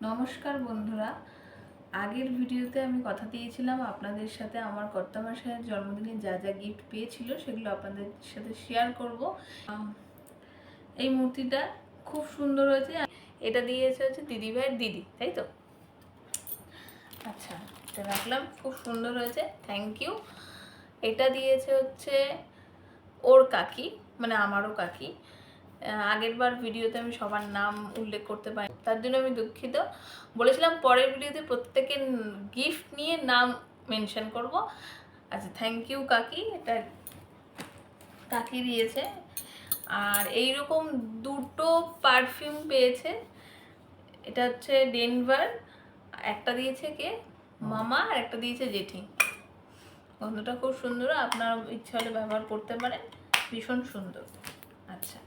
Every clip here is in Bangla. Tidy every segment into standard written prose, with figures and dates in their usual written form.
নমস্কার বন্ধুরা, আগের ভিডিওতে আমি কথা দিয়েছিলাম আপনাদের সাথে আমার কর্তামশাইয়ের জন্মদিনে যা যা গিফট পেয়েছিল সেগুলো আপনাদের সাথে শেয়ার করব। এই মূর্তিটা খুব সুন্দর হয়েছে। এটা দিয়েছে হচ্ছে দিদিভাইয়ের দিদি, তাই তো? আচ্ছা, এটা রাখলাম, খুব সুন্দর হয়েছে, থ্যাংক ইউ। এটা দিয়েছে হচ্ছে ওর কাকি, মানে আমারও কাকি। আগের বার ভিডিওতে আমি সবার নাম উল্লেখ করতে পারি, তার জন্য আমি দুঃখিত। বলেছিলাম পরের ভিডিওতে প্রত্যেকের গিফট নিয়ে নাম মেনশন করব। আচ্ছা, থ্যাংক ইউ কাকি, এটা কাকি দিয়েছে। আর এইরকম দুটো পারফিউম পেয়েছে, এটা হচ্ছে ডেনভার, একটা দিয়েছে কে মামা আর একটা দিয়েছে জেঠি। গন্ধটা খুব সুন্দর, আপনারা ইচ্ছা হলে ব্যবহার করতে পারেন, ভীষণ সুন্দর। আচ্ছা,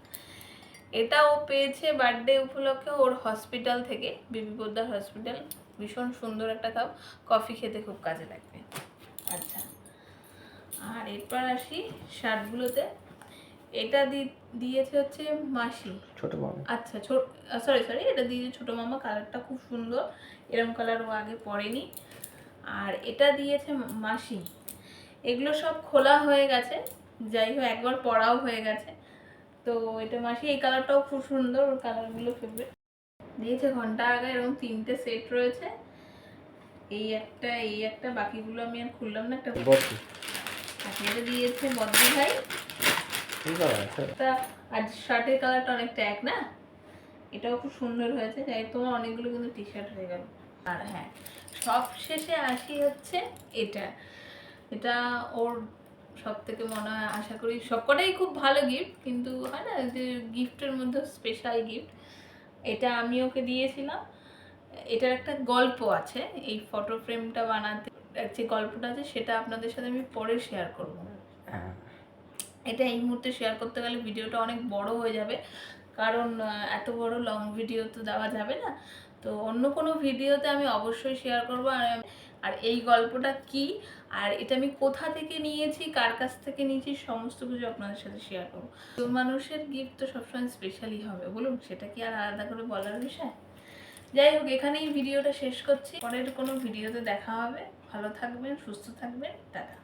এটা ও পেয়েছে বার্থডে উপলক্ষে ওর হসপিটাল থেকে, বিবি পোদ্দার হসপিটাল। ভীষণ সুন্দর একটা কাপ, কফি খেতে খুব কাজে লাগবে। আচ্ছা, আর এরপর আসি শার্টগুলোতে। এটা দিয়েছে হচ্ছে মাসি, ছোট মামা। আচ্ছা, সরি, এটা দিয়েছে ছোট মামা। কালারটা খুব সুন্দর, এরকম কালার ও আগে পরেনি। আর এটা দিয়েছে মাসি। এগুলো সব খোলা হয়ে গেছে, যাই হোক একবার পরাও হয়ে গেছে। তো এটা মাসি, এই কালারটাও খুব সুন্দর, ওর কালারগুলো ফেভারিট। দিয়েছে ঘন্টা আগে, এরকম 3টে সেট রয়েছে, এই একটা, বাকিগুলো আমি আর খুললাম না। একটা এটা দিয়েছে বদ্রি ভাই, আর শার্টের কালারটা অনেকটা এক না, এটাও খুব সুন্দর হয়েছে। যাই তোমার অনেকগুলো কিন্তু টি শার্ট হয়ে গেল। আর হ্যাঁ, সব শেষে আসি হচ্ছে এটা ওর সব থেকে মনে হয়, আশা করি সবকটাই খুব ভালো গিফট, কিন্তু হয় না যে গিফটের মধ্যে স্পেশাল গিফট, এটা আমি ওকে দিয়েছিলাম। এটার একটা গল্প আছে, এই ফটো ফ্রেমটা বানাতে যে গল্পটা আছে সেটা আপনাদের সাথে আমি পরে শেয়ার করব। এটা এই মুহূর্তে শেয়ার করতে গেলে ভিডিওটা অনেক বড় হয়ে যাবে, কারণ এত বড় লং ভিডিও তো দেওয়া যাবে না। তো অন্য কোনো ভিডিওতে আমি অবশ্যই শেয়ার করবো। আর এই গল্পটা কি, আর এটা আমি কোথা থেকে নিয়েছি, কার কাছ থেকে নিয়েছি, সমস্ত কিছু আপনাদের সাথে শেয়ার করবো। তো মানুষের গিফট তো সবসময় স্পেশালই হবে, বলুন, সেটা কি আর আলাদা করে বলার বিষয়? যাই হোক, এখানেই ভিডিওটা শেষ করছি, পরের কোনো ভিডিওতে দেখা হবে। ভালো থাকবেন, সুস্থ থাকবেন, টাটা।